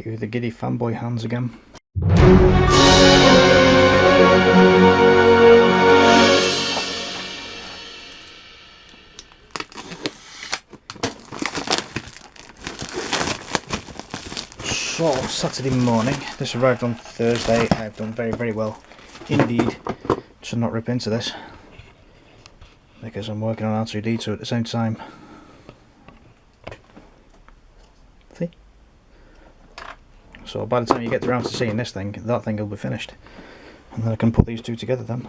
Cue the giddy fanboy hands again. So, Saturday morning, this arrived on Thursday. I've done very, very well indeed to not rip into this because I'm working on R2-D2 at the same time. See? So by the time you get around to seeing this thing, that thing will be finished. And then I can put these two together then.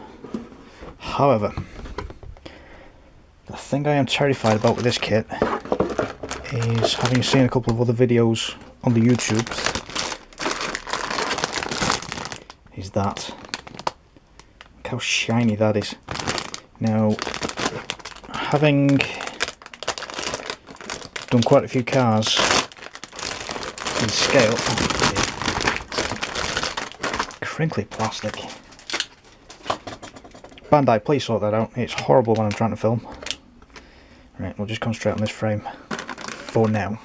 However, the thing I am terrified about with this kit is, having seen a couple of other videos on the YouTube, is that, look how shiny that is. Now, having done quite a few cars in scale, crinkly plastic. Bandai, please sort that out. It's horrible when I'm trying to film. Right, we'll just concentrate on this frame for now.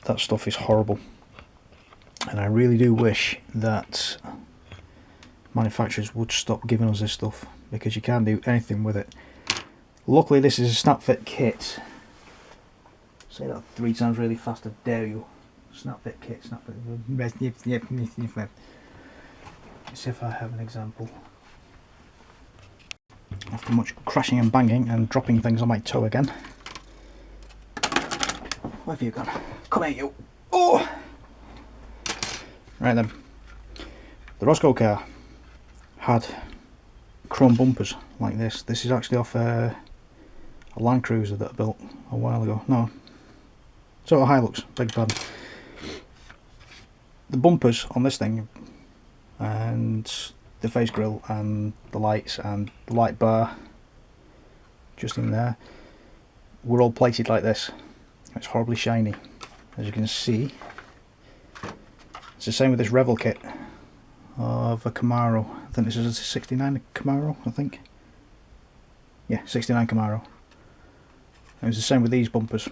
That stuff is horrible, and I really do wish that manufacturers would stop giving us this stuff, because you can't do anything with it. Luckily this is a snap fit kit. Say that 3 times really fast, I dare you. Snap fit kit, snap fit. Let's see if I have an example. After much crashing and banging and dropping things on my toe again. Where have you gone? Come here, you! Oh! Right then. The Roscoe car had chrome bumpers like this. This is actually off a Land Cruiser that I built a while ago. No. Sort of Hilux, beg pardon. The bumpers on this thing, and the face grille and the lights and the light bar just in there, were all plated like this. It's horribly shiny, as you can see. It's the same with this Revel kit of a Camaro. I think this is a 69 Camaro, I think. Yeah, 69 Camaro. It was the same with these bumpers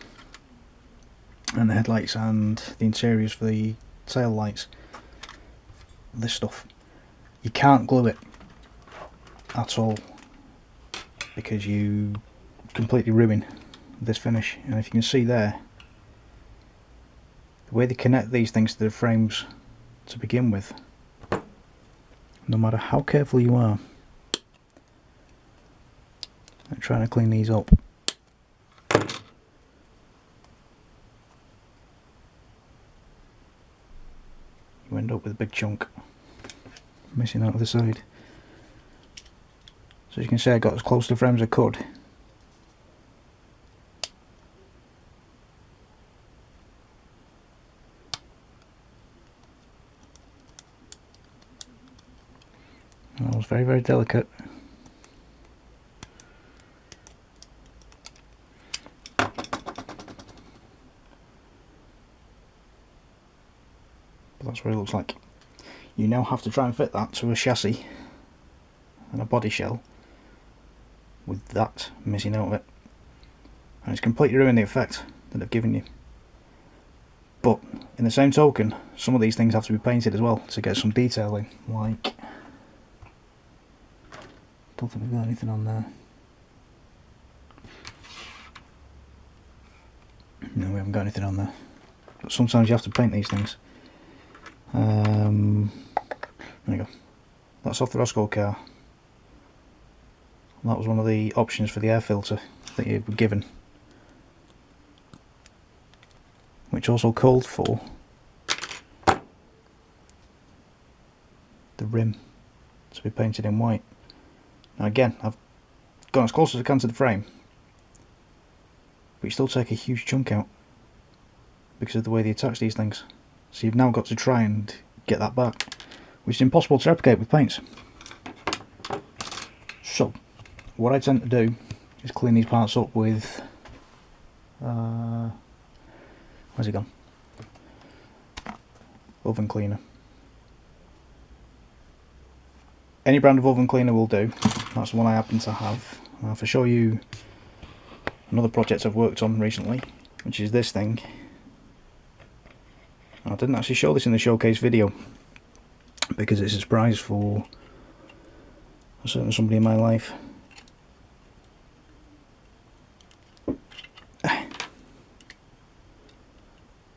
and the headlights and the interiors for the tail lights. This stuff, you can't glue it at all, because you completely ruin this finish. And if you can see there, the way they connect these things to the frames to begin with, no matter how careful you are at trying to clean these up, you end up with a big chunk missing out of the side. So as you can see, I got as close to the frame as I could. That was very, very delicate. But that's what it looks like. You now have to try and fit that to a chassis and a body shell with that missing out of it. And it's completely ruined the effect that I've given you. But in the same token, some of these things have to be painted as well to get some detailing, like, don't think we've got anything on there. No, we haven't got anything on there. But sometimes you have to paint these things. There you go. That's off the Roscoe car. That was one of the options for the air filter that you were given, which also called for the rim to be painted in white. Now again, I've gone as close as I can to the frame, but you still take a huge chunk out because of the way they attach these things. So you've now got to try and get that back, which is impossible to replicate with paints. So what I tend to do is clean these parts up with where's it gone? Oven cleaner. Any brand of oven cleaner will do. That's the one I happen to have. I'll have to show you another project I've worked on recently, which is this thing. I didn't actually show this in the showcase video because it's a surprise for a certain somebody in my life.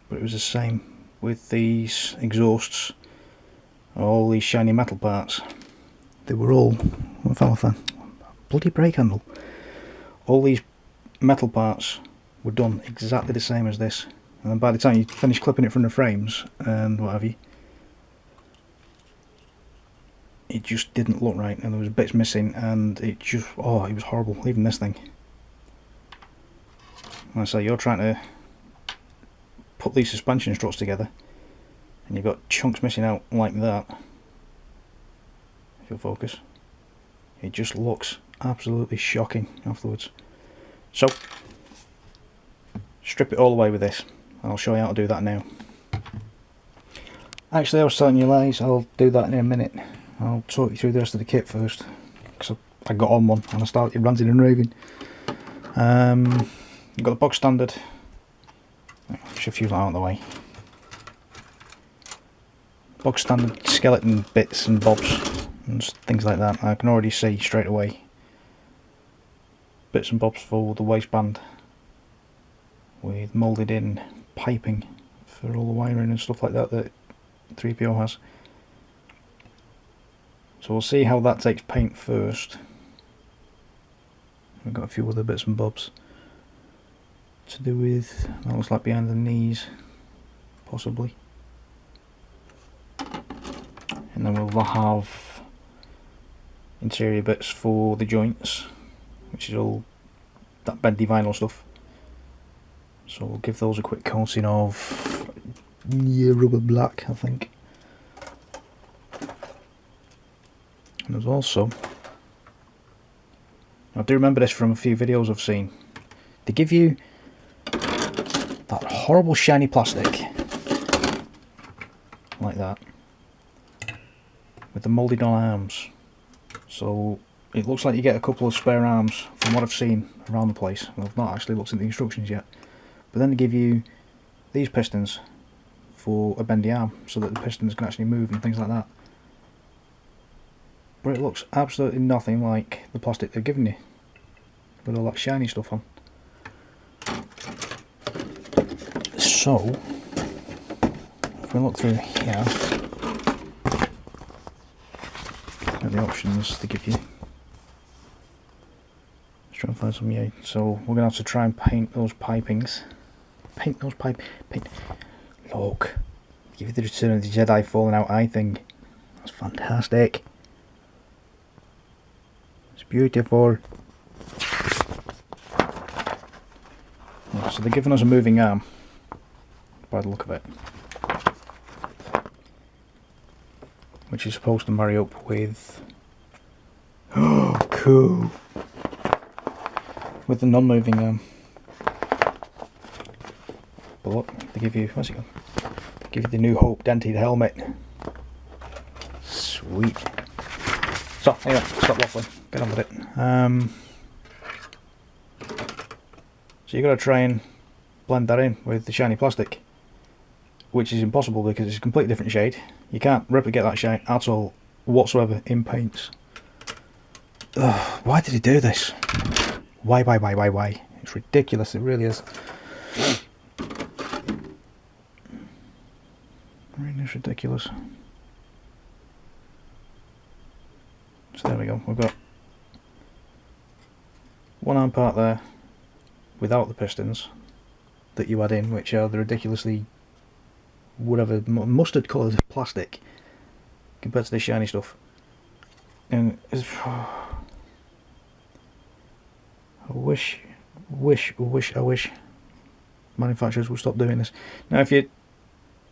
But it was the same with these exhausts, all these shiny metal parts. They were all, what fell off then? Bloody brake handle. All these metal parts were done exactly the same as this, and then by the time you finish clipping it from the frames and what have you, it just didn't look right, and there was bits missing, and it just, oh, it was horrible, even this thing. And I say, you're trying to put these suspension struts together and you've got chunks missing out like that. If you'll focus, it just looks absolutely shocking afterwards. So strip it all away with this. I'll show you how to do that now. Actually, I was telling you lies, I'll do that in a minute. I'll talk you through the rest of the kit first, because I got on one and I started ranting and raving. You've got the box standard. Shift you out of the way. Box standard skeleton bits and bobs and things like that. I can already see straight away bits and bobs for the waistband with moulded in piping for all the wiring and stuff like that that 3PO has. So we'll see how that takes paint first. We've got a few other bits and bobs to do with, that looks like behind the knees, possibly. And then we'll have interior bits for the joints, which is all that bendy vinyl stuff. So we'll give those a quick coating of rubber black, I think. And there's also, I do remember this from a few videos I've seen, they give you that horrible shiny plastic like that with the moulded on arms, so it looks like you get a couple of spare arms from what I've seen around the place. Well, I've not actually looked at the instructions yet, but then they give you these pistons for a bendy arm so that the pistons can actually move and things like that, but it looks absolutely nothing like the plastic they've given you with all that shiny stuff on. So, if we look through here at the options they give you, let's try and find some. Yeah, so we're gonna have to try and paint those pipings. Paint those pipe. Paint. Look, give you the Return of the Jedi falling out eye thing. That's fantastic. It's beautiful. Yeah, so they're giving us a moving arm, by the look of it, which is supposed to marry up with, oh cool, with the non-moving arm. But look, they give you, what's it called? They give you the New Hope dented helmet. Sweet. So anyway, stop waffling, get on with it. So you've got to try and blend that in with the shiny plastic, which is impossible because it's a completely different shade. You can't replicate that shine at all whatsoever in paints. Ugh, why did he do this? Why? It's ridiculous, it really is. Really is ridiculous. So there we go, we've got one arm part there without the pistons that you add in, which are the ridiculously whatever mustard coloured plastic compared to the shiny stuff. And it's, I wish manufacturers would stop doing this. Now if you're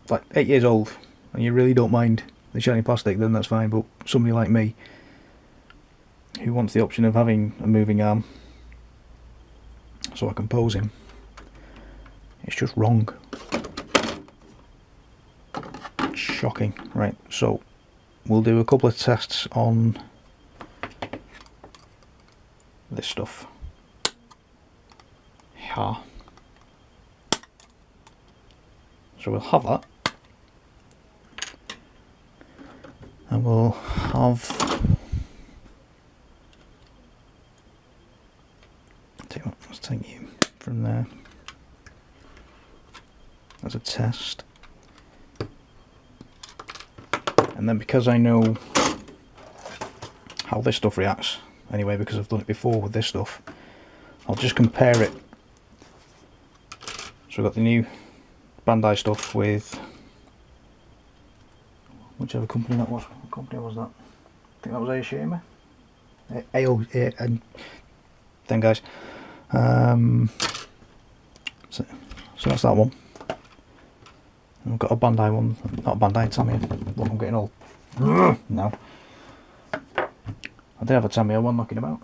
like 8 years old and you really don't mind the shiny plastic, then that's fine, but somebody like me who wants the option of having a moving arm so I can pose him, it's just wrong. Shocking. Right, so we'll do a couple of tests on this stuff. Yeah. So we'll have that will have, let's take you from there as a test, and then because I know how this stuff reacts anyway, because I've done it before with this stuff, I'll just compare it. So we've got the new Bandai stuff with whichever company that was. What company was that? I think that was Aoshima. Then guys, so that's that one. I've got a Bandai one, not a Bandai, Tamiya. Look, I'm getting old now. I did have a Tamiya one knocking about.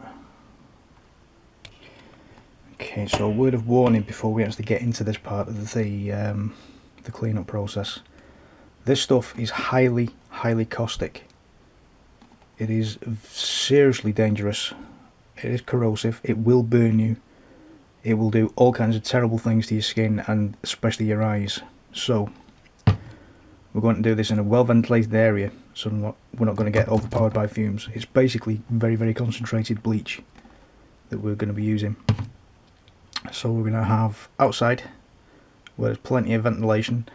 Okay, so a word of warning before we actually get into this part of the cleanup process. This stuff is highly caustic. It is seriously dangerous. It is corrosive. It will burn you. It will do all kinds of terrible things to your skin and especially your eyes. So we're going to do this in a well ventilated area, so we're not going to get overpowered by fumes. It's basically very concentrated bleach that we're going to be using. So we're going to have outside, where there's plenty of ventilation,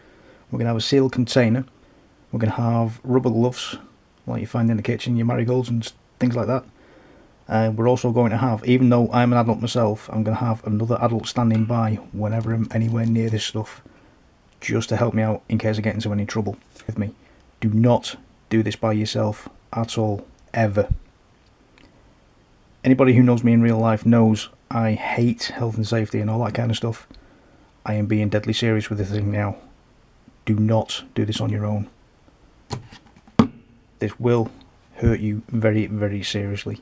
we're going to have a sealed container. We're going to have rubber gloves like you find in the kitchen, your marigolds and things like that. We're also going to have, even though I'm an adult myself, I'm going to have another adult standing by whenever I'm anywhere near this stuff, just to help me out in case I get into any trouble with me. Do not do this by yourself at all, ever. Anybody who knows me in real life knows I hate health and safety and all that kind of stuff. I am being deadly serious with this thing now. Do not do this on your own. This will hurt you very seriously.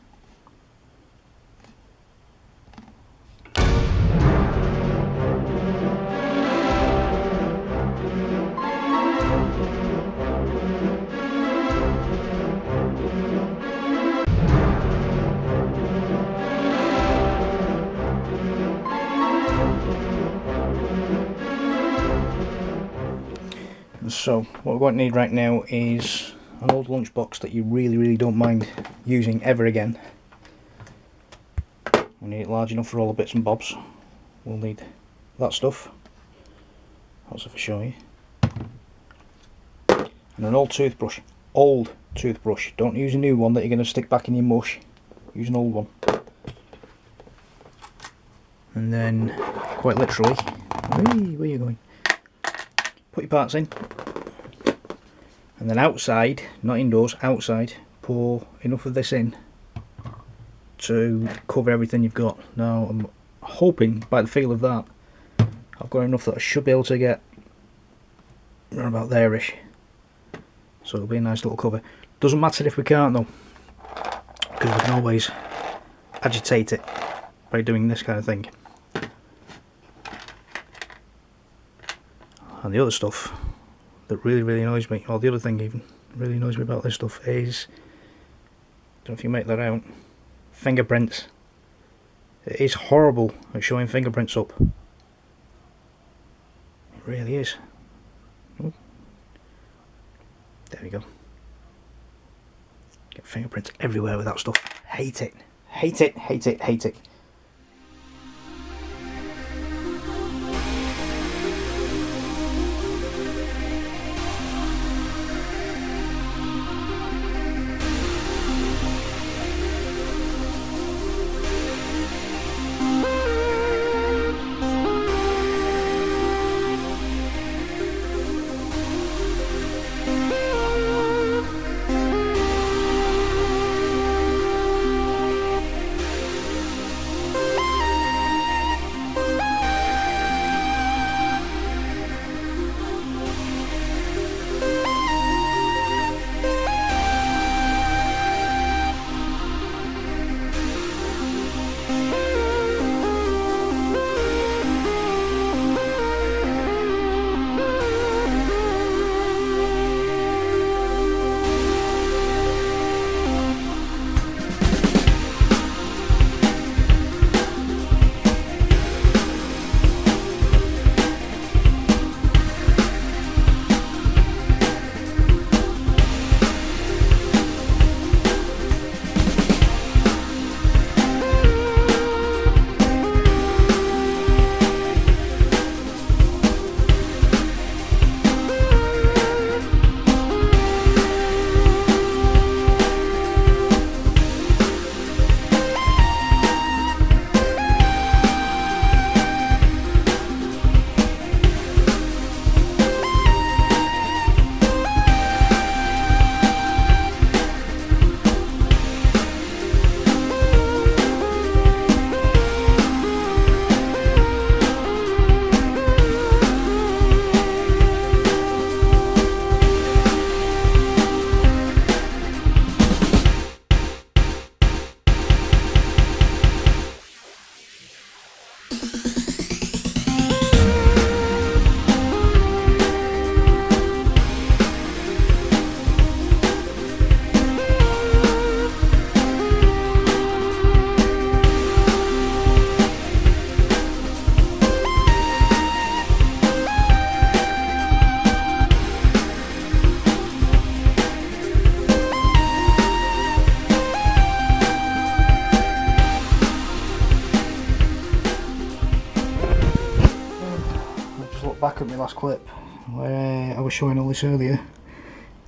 So what we're going to need right now is an old lunchbox that you really don't mind using ever again. We need it large enough for all the bits and bobs. We'll need that stuff, that's for show you, and an old toothbrush. Old toothbrush, don't use a new one that you're going to stick back in your mush. Use an old one. And then, quite literally, where are you going? Put your parts in, and then outside, not indoors, outside, pour enough of this in to cover everything you've got. Now I'm hoping, by the feel of that, I've got enough that I should be able to get around about there-ish, so it'll be a nice little cover. Doesn't matter if we can't though, because we can always agitate it by doing this kind of thing. And the other stuff that really annoys me, or the other thing even really annoys me about this stuff is, don't know if you make that out, fingerprints. It is horrible at showing fingerprints up. It really is. Oh. There we go. Get fingerprints everywhere with that stuff. Hate it. Hate it. look back at my last clip where I was showing all this earlier,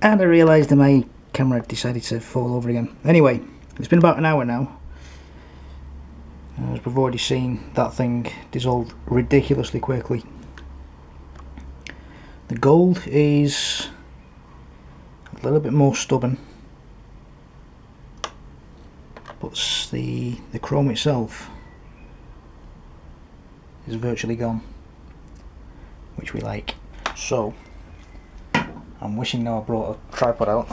and I realised that my camera decided to fall over again. Anyway, it's been about an hour now. As we've already seen, that thing dissolved ridiculously quickly. The gold is a little bit more stubborn, but the chrome itself is virtually gone, which we like. So I'm wishing now I brought a tripod out,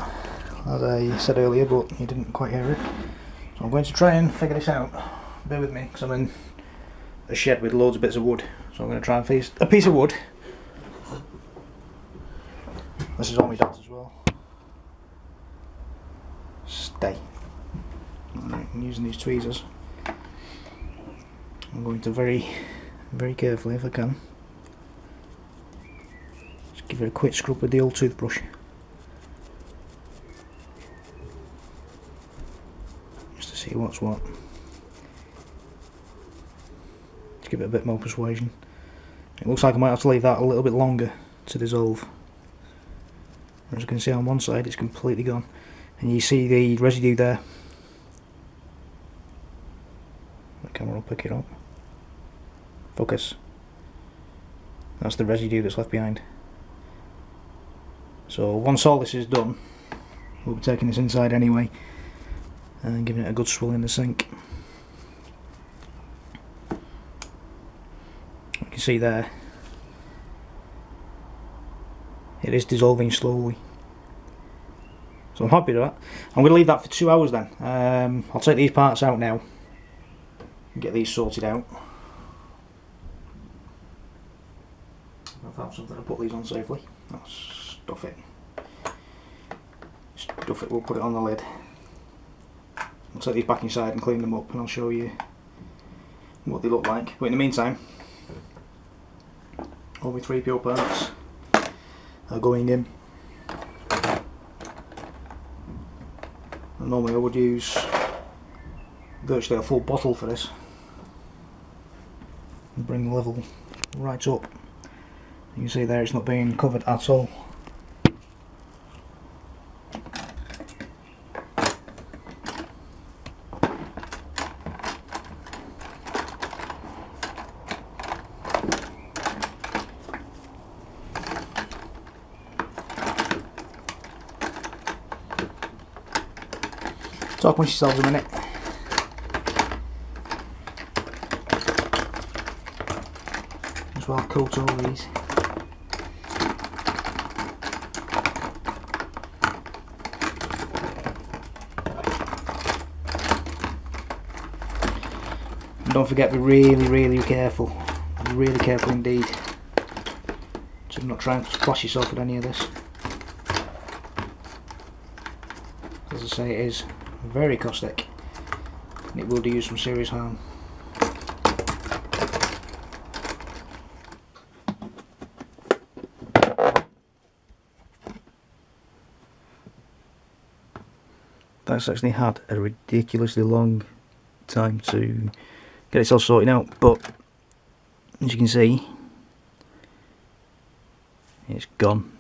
as I said earlier, but you didn't quite hear it. So I'm going to try and figure this out. Bear with me, because I'm in a shed with loads of bits of wood. So I'm going to try and face a piece of wood. This is all my dots as well. Stay. I'm using these tweezers. I'm going to very carefully, if I can, just give it a quick scrub with the old toothbrush. Just to see what's what. To give it a bit more persuasion. It looks like I might have to leave that a little bit longer to dissolve. As you can see on one side, it's completely gone. And you see the residue there. The camera will pick it up. Focus. That's the residue that's left behind. So once all this is done, we'll be taking this inside anyway and giving it a good swirl in the sink. You can see there, it is dissolving slowly. So I'm happy with that. I'm going to leave that for 2 hours then. I'll take these parts out now and get these sorted out. I've found something to put these on safely. I'll stuff it. Stuff it, we'll put it on the lid. I'll take these back inside and clean them up, and I'll show you what they look like. But in the meantime, all my C3PO parts are going in. And normally I would use virtually a full bottle for this and bring the level right up. You can see there it's not being covered at all. Talk amongst yourselves a minute. As well, coat all these. And don't forget, be really careful. Really careful indeed. So not try and splash yourself with any of this. As I say, it is very caustic and it will do you some serious harm. That's actually had a ridiculously long time to get it all sorted out, but as you can see, it's gone.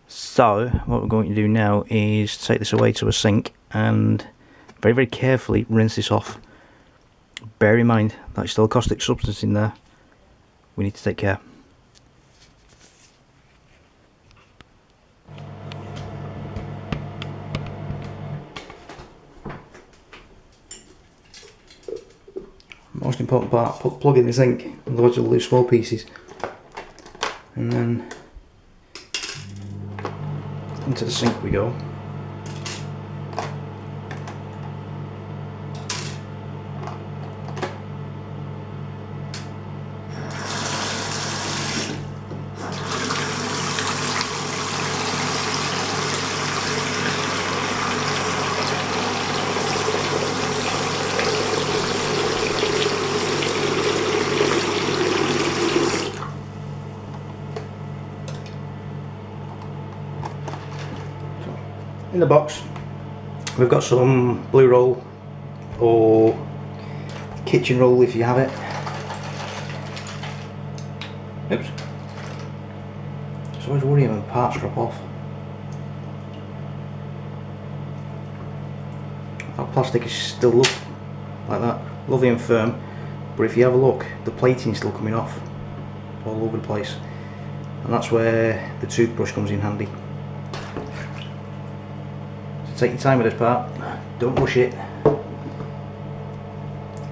So what we're going to do now is take this away to a sink and very carefully rinse this off. Bear in mind that there's still a caustic substance in there. We need to take care. Most important part, plug in the sink, otherwise you'll lose small pieces. And then into the sink we go. In the box we've got some blue roll or kitchen roll if you have it. Oops. It's always worrying when parts drop off. That plastic is still like that, lovely and firm, but if you have a look, the plating is still coming off all over the place, and that's where the toothbrush comes in handy. So take your time with this part, don't rush it,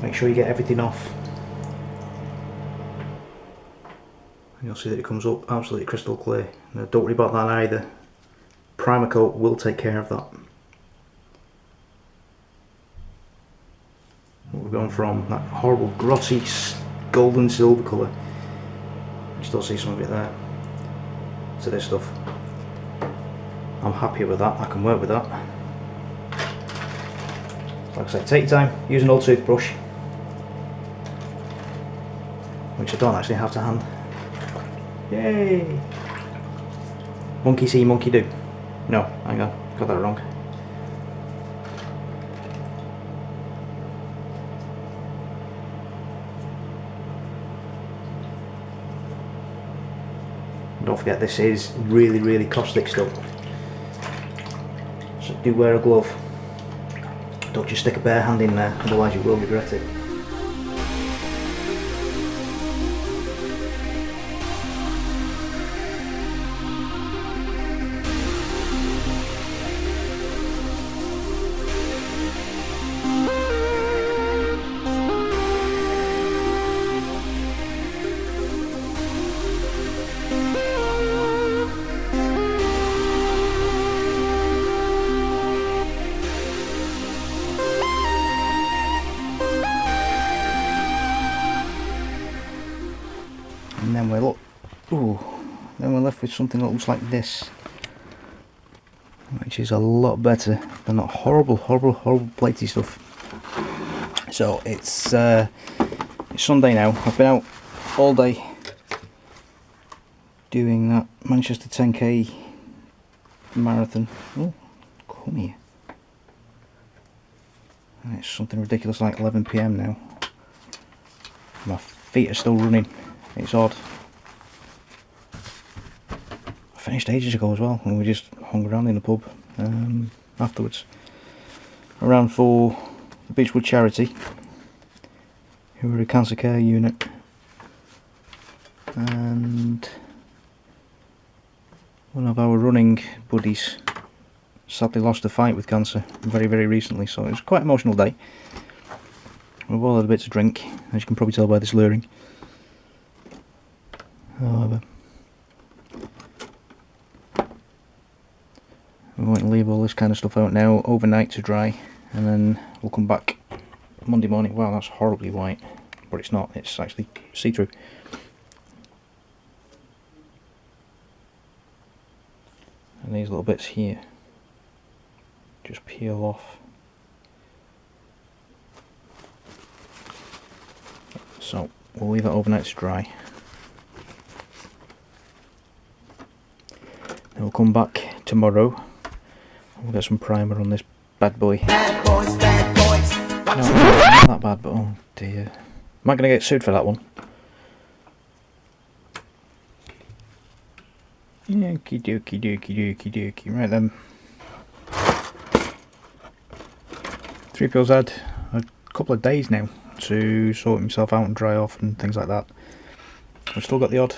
make sure you get everything off. And you'll see that it comes up absolutely crystal clear. Now don't worry about that either, primer coat will take care of that. We're going from that horrible grotty golden silver colour, you still see some of it there, to this stuff. I'm happy with that, I can work with that. Like I say, take your time, use an old toothbrush, which I don't actually have to hand. Yay! Monkey see, monkey do. No, hang on, got that wrong. Don't forget, this is really caustic stuff, so do wear a glove. Don't just stick a bare hand in there, otherwise you will regret it. And then then we're left with something that looks like this, which is a lot better than that horrible platey stuff. So it's Sunday now. I've been out all day doing that Manchester 10k marathon. Oh, come here. And it's something ridiculous like 11 PM now. My feet are still running. It's odd. I finished ages ago as well, and we just hung around in the pub afterwards. Around for the Beechwood charity, who are a cancer care unit, and one of our running buddies sadly lost a fight with cancer very recently, so it was quite an emotional day. We've all had a bit to drink, as you can probably tell by the slurring. However, we're going to leave all this kind of stuff out now overnight to dry, and then we'll come back Monday morning. Wow, that's horribly white, but it's not, it's actually see-through. And these little bits here just peel off. So we'll leave that overnight to dry. Then we'll come back tomorrow and we'll get some primer on this bad boy. Bad boys, bad boys. No, not that bad, but oh dear. Am I going to get sued for that one? Okie dokie. Right then. 3PO's had a couple of days now to sort himself out and dry off and things like that. I've still got the odd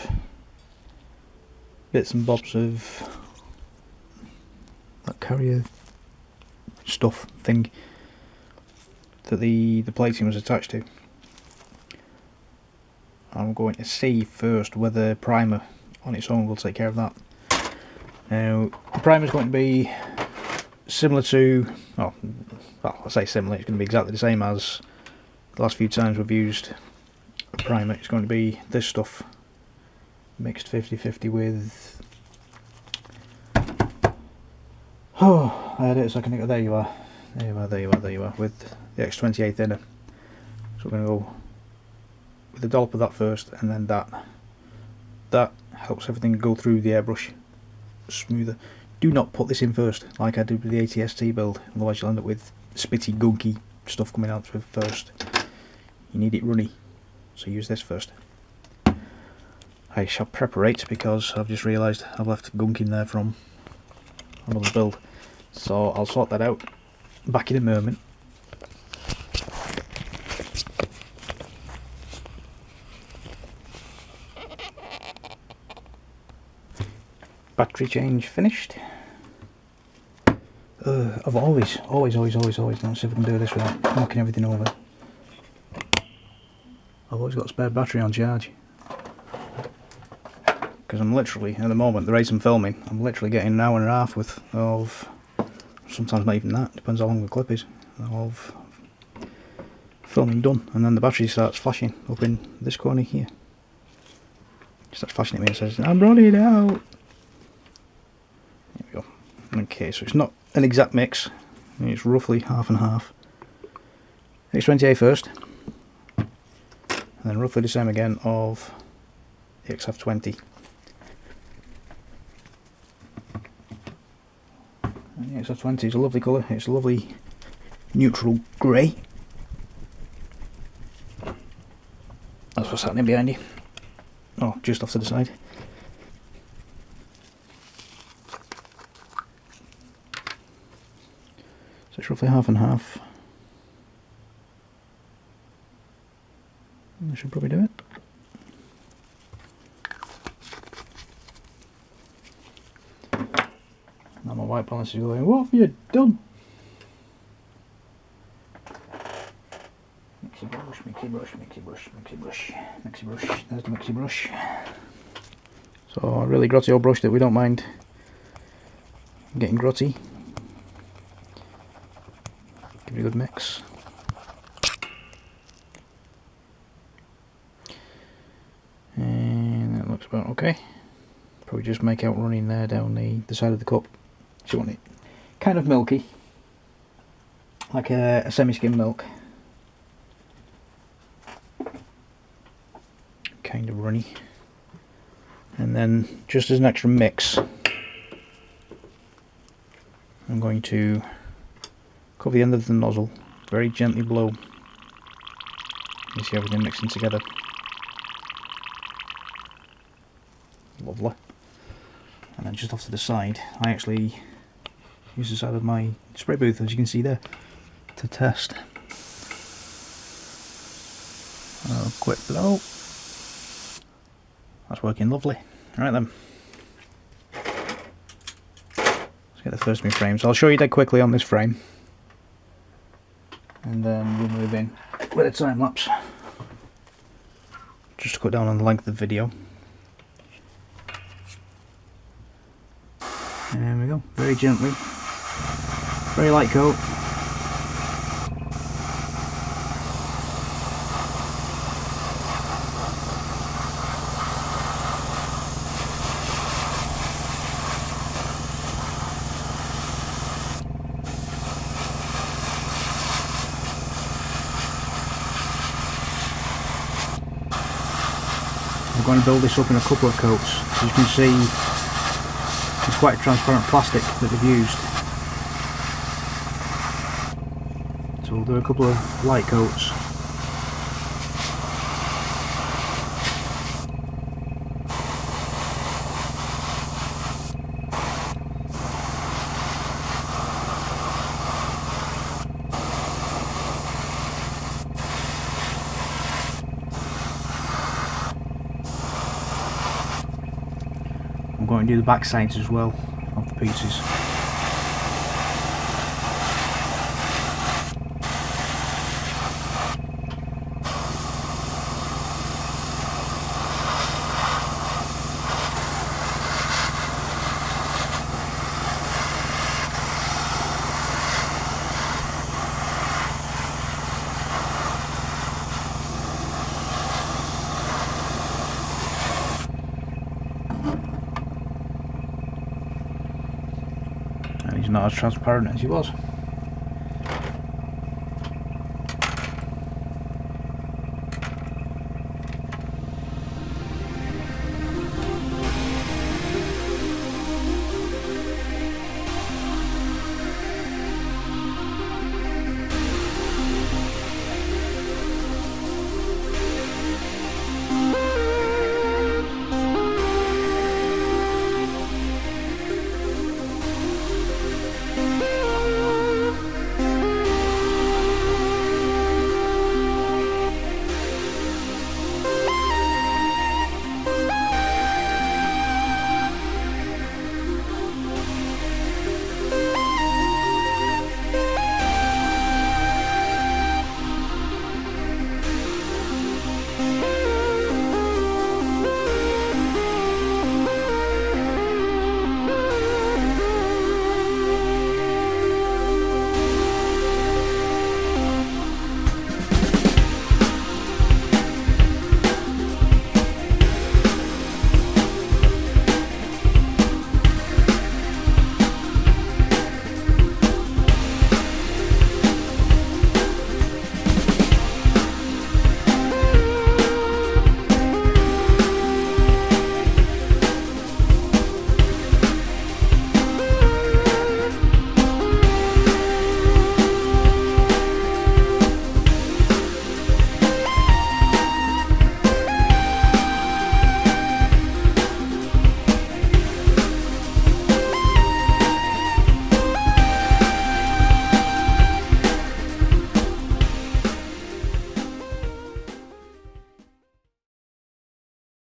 bits and bobs of that carrier stuff thing that the plating was attached to. I'm going to see first whether primer on its own will take care of that. Now the primer is going to be similar to, well I say similar, it's going to be exactly the same as the last few times we've used a primer. It's going to be this stuff mixed 50-50 with, oh I had it a second ago, there you are, with the X28 thinner. So we're going to go with a dollop of that first, and then that helps everything go through the airbrush smoother. Do not put this in first like I did with the ATST build, otherwise you'll end up with spitty gunky stuff coming out first. You need it runny, so use this first. I shall preparate, because I've just realised I've left gunk in there from another build. So I'll sort that out back in a moment. Battery change finished. I've always, let's see if we can do this without knocking everything over. I've always got a spare battery on charge. Because I'm literally, at the moment, the rate I'm filming, I'm literally getting an hour and a half worth of, sometimes not even that, depends how long the clip is, of filming done. And then the battery starts flashing up in this corner here. It starts flashing at me and says, I'm running out. There we go. Okay, so it's not an exact mix, it's roughly half and half. X20A first, and then roughly the same again of the XF20. And the XF20 is a lovely colour, it's a lovely neutral grey. That's what's happening behind you. Oh, just off to the side. So it's roughly half and half. I should probably do it. Now my white balance is going, what have you done? Mixy brush, mixy brush, mixy brush, mixy brush, mixy brush, there's the mixy brush. So a really grotty old brush that we don't mind getting grotty. Give it a good mix. And that looks about okay. Probably just make out running there down the side of the cup. So you want it kind of milky, like a semi-skim milk. Kind of runny. And then just as an extra mix, I'm going to cover the end of the nozzle, very gently blow. You see everything mixing together. Lovely. And then just off to the side, I actually use the side of my spray booth, as you can see there, to test. A quick blow. That's working lovely. Right then. Let's get the first new frame. So I'll show you dead quickly on this frame. And then we'll move in with a time lapse. Just to cut down on the length of the video. There we go, very gently, very light coat. I'm going to build this up in a couple of coats. As you can see, it's quite a transparent plastic that they've used. So we'll do a couple of light coats. I'm going to do the back sides as well of the pieces. And he's not as transparent as he was.